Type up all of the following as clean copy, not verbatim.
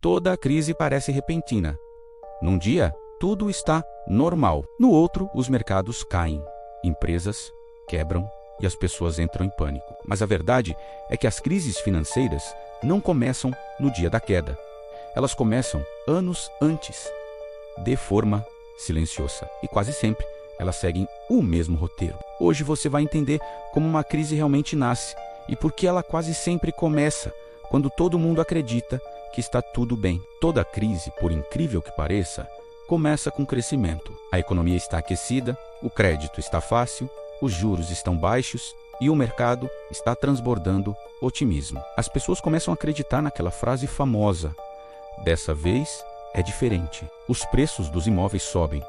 Toda a crise parece repentina. Num dia, tudo está normal. No outro, os mercados caem, empresas quebram e as pessoas entram em pânico. Mas a verdade é que as crises financeiras não começam no dia da queda. Elas começam anos antes, de forma silenciosa. E quase sempre, elas seguem o mesmo roteiro. Hoje você vai entender como uma crise realmente nasce e por que ela quase sempre começa quando todo mundo acredita que está tudo bem. Toda crise, por incrível que pareça, começa com crescimento. A economia está aquecida, o crédito está fácil, os juros estão baixos e o mercado está transbordando otimismo. As pessoas começam a acreditar naquela frase famosa: dessa vez é diferente. Os preços dos imóveis sobem,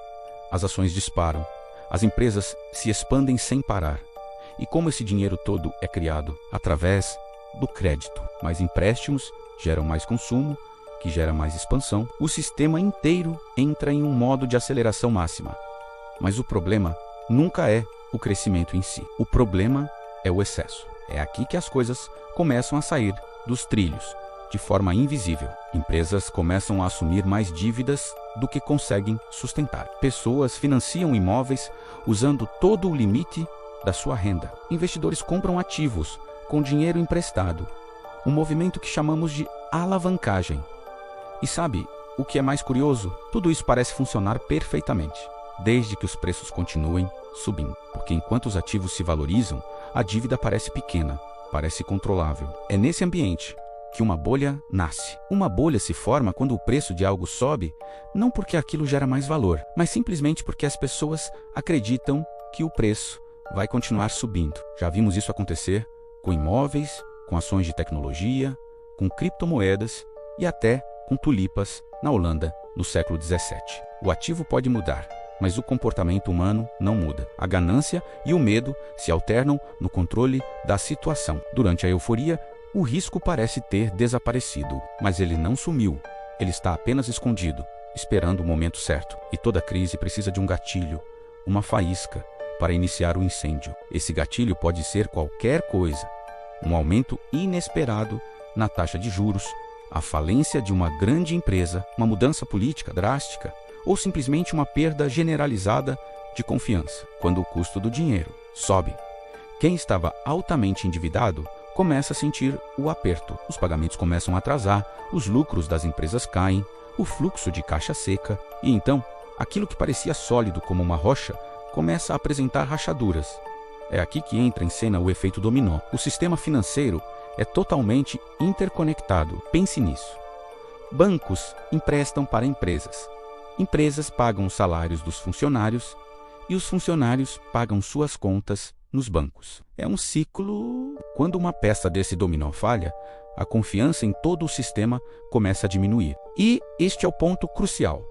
as ações disparam, as empresas se expandem sem parar. E como esse dinheiro todo é criado? Através do crédito. Mais empréstimos geram mais consumo, que gera mais expansão. O sistema inteiro entra em um modo de aceleração máxima. Mas o problema nunca é o crescimento em si. O problema é o excesso. É aqui que as coisas começam a sair dos trilhos, de forma invisível. Empresas começam a assumir mais dívidas do que conseguem sustentar. Pessoas financiam imóveis usando todo o limite da sua renda. Investidores compram ativos com dinheiro emprestado, um movimento que chamamos de alavancagem. E sabe o que é mais curioso? Tudo isso parece funcionar perfeitamente, desde que os preços continuem subindo. Porque enquanto os ativos se valorizam, a dívida parece pequena, parece controlável. É nesse ambiente que uma bolha nasce. Uma bolha se forma quando o preço de algo sobe, não porque aquilo gera mais valor, mas simplesmente porque as pessoas acreditam que o preço vai continuar subindo. Já vimos isso acontecer com imóveis, com ações de tecnologia, com criptomoedas e até com tulipas na Holanda no século XVII. O ativo pode mudar, mas o comportamento humano não muda. A ganância e o medo se alternam no controle da situação. Durante a euforia, o risco parece ter desaparecido, mas ele não sumiu. Ele está apenas escondido, esperando o momento certo. E toda crise precisa de um gatilho, uma faísca, para iniciar o incêndio. Esse gatilho pode ser qualquer coisa: um aumento inesperado na taxa de juros, a falência de uma grande empresa, uma mudança política drástica, ou simplesmente uma perda generalizada de confiança. Quando o custo do dinheiro sobe, quem estava altamente endividado começa a sentir o aperto. Os pagamentos começam a atrasar, os lucros das empresas caem, o fluxo de caixa seca, e então aquilo que parecia sólido como uma rocha começa a apresentar rachaduras. É aqui que entra em cena o efeito dominó. O sistema financeiro é totalmente interconectado. Pense nisso. Bancos emprestam para empresas. Empresas pagam os salários dos funcionários e os funcionários pagam suas contas nos bancos. É um ciclo. Quando uma peça desse dominó falha, a confiança em todo o sistema começa a diminuir. E este é o ponto crucial.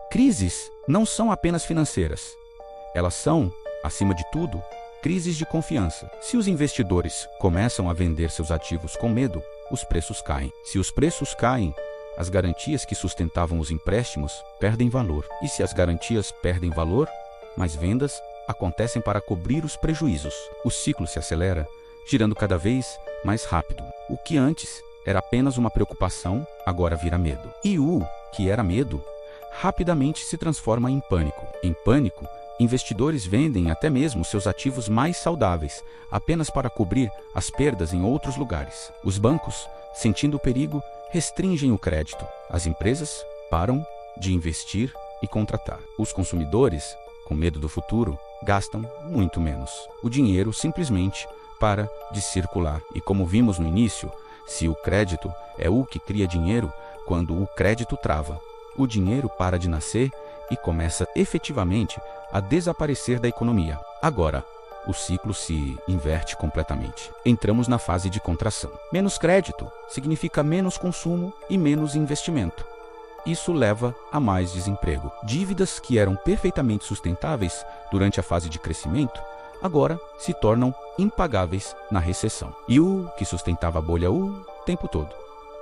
Crises não são apenas financeiras. Elas são, acima de tudo, crises de confiança. Se os investidores começam a vender seus ativos com medo, os preços caem. Se os preços caem, as garantias que sustentavam os empréstimos perdem valor. E se as garantias perdem valor, mais vendas acontecem para cobrir os prejuízos. O ciclo se acelera, girando cada vez mais rápido. O que antes era apenas uma preocupação, agora vira medo. E o que era medo, rapidamente se transforma em pânico. Em pânico, investidores vendem até mesmo seus ativos mais saudáveis, apenas para cobrir as perdas em outros lugares. Os bancos, sentindo o perigo, restringem o crédito. As empresas param de investir e contratar. Os consumidores, com medo do futuro, gastam muito menos. O dinheiro simplesmente para de circular. E como vimos no início, se o crédito é o que cria dinheiro, quando o crédito trava, o dinheiro para de nascer e começa efetivamente a desaparecer da economia. Agora, o ciclo se inverte completamente. Entramos na fase de contração. Menos crédito significa menos consumo e menos investimento. Isso leva a mais desemprego. Dívidas que eram perfeitamente sustentáveis durante a fase de crescimento, agora se tornam impagáveis na recessão. E o que sustentava a bolha o tempo todo?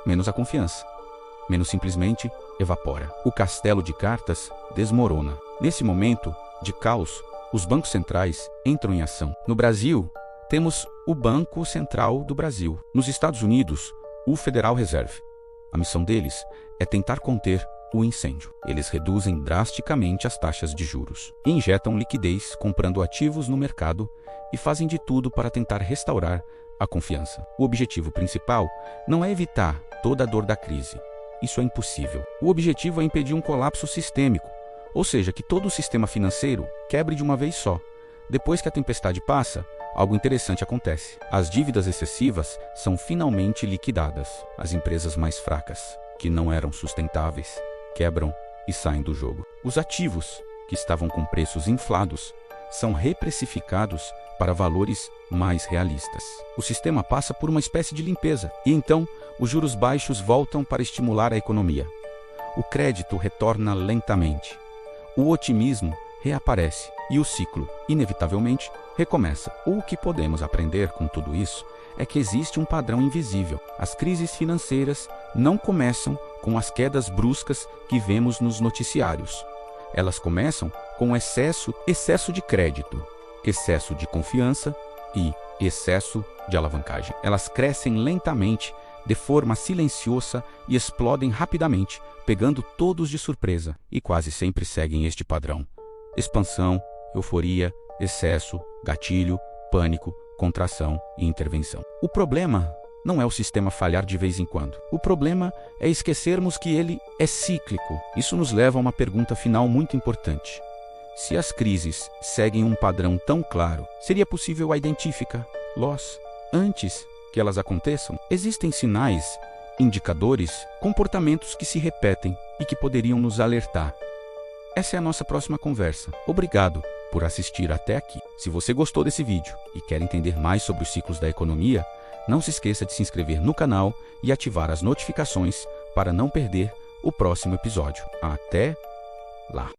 Menos a confiança. Menos simplesmente evapora. O castelo de cartas desmorona. Nesse momento de caos, os bancos centrais entram em ação. No Brasil, temos o Banco Central do Brasil. Nos Estados Unidos, o Federal Reserve. A missão deles é tentar conter o incêndio. Eles reduzem drasticamente as taxas de juros, injetam liquidez comprando ativos no mercado e fazem de tudo para tentar restaurar a confiança. O objetivo principal não é evitar toda a dor da crise. Isso é impossível. O objetivo é impedir um colapso sistêmico, ou seja, que todo o sistema financeiro quebre de uma vez só. Depois que a tempestade passa, algo interessante acontece. As dívidas excessivas são finalmente liquidadas. As empresas mais fracas, que não eram sustentáveis, quebram e saem do jogo. Os ativos, que estavam com preços inflados, são reprecificados para valores mais realistas. O sistema passa por uma espécie de limpeza, e então os juros baixos voltam para estimular a economia. O crédito retorna lentamente. O otimismo reaparece e o ciclo, inevitavelmente, recomeça. O que podemos aprender com tudo isso é que existe um padrão invisível. As crises financeiras não começam com as quedas bruscas que vemos nos noticiários. Elas começam com excesso de crédito, excesso de confiança e excesso de alavancagem. Elas crescem lentamente, de forma silenciosa e explodem rapidamente, pegando todos de surpresa, e quase sempre seguem este padrão: expansão, euforia, excesso, gatilho, pânico, contração e intervenção. O problema não é o sistema falhar de vez em quando. O problema é esquecermos que ele é cíclico. Isso nos leva a uma pergunta final muito importante. Se as crises seguem um padrão tão claro, seria possível identificá-los antes que elas aconteçam? Existem sinais, indicadores, comportamentos que se repetem e que poderiam nos alertar. Essa é a nossa próxima conversa. Obrigado por assistir até aqui. Se você gostou desse vídeo e quer entender mais sobre os ciclos da economia, não se esqueça de se inscrever no canal e ativar as notificações para não perder o próximo episódio. Até lá!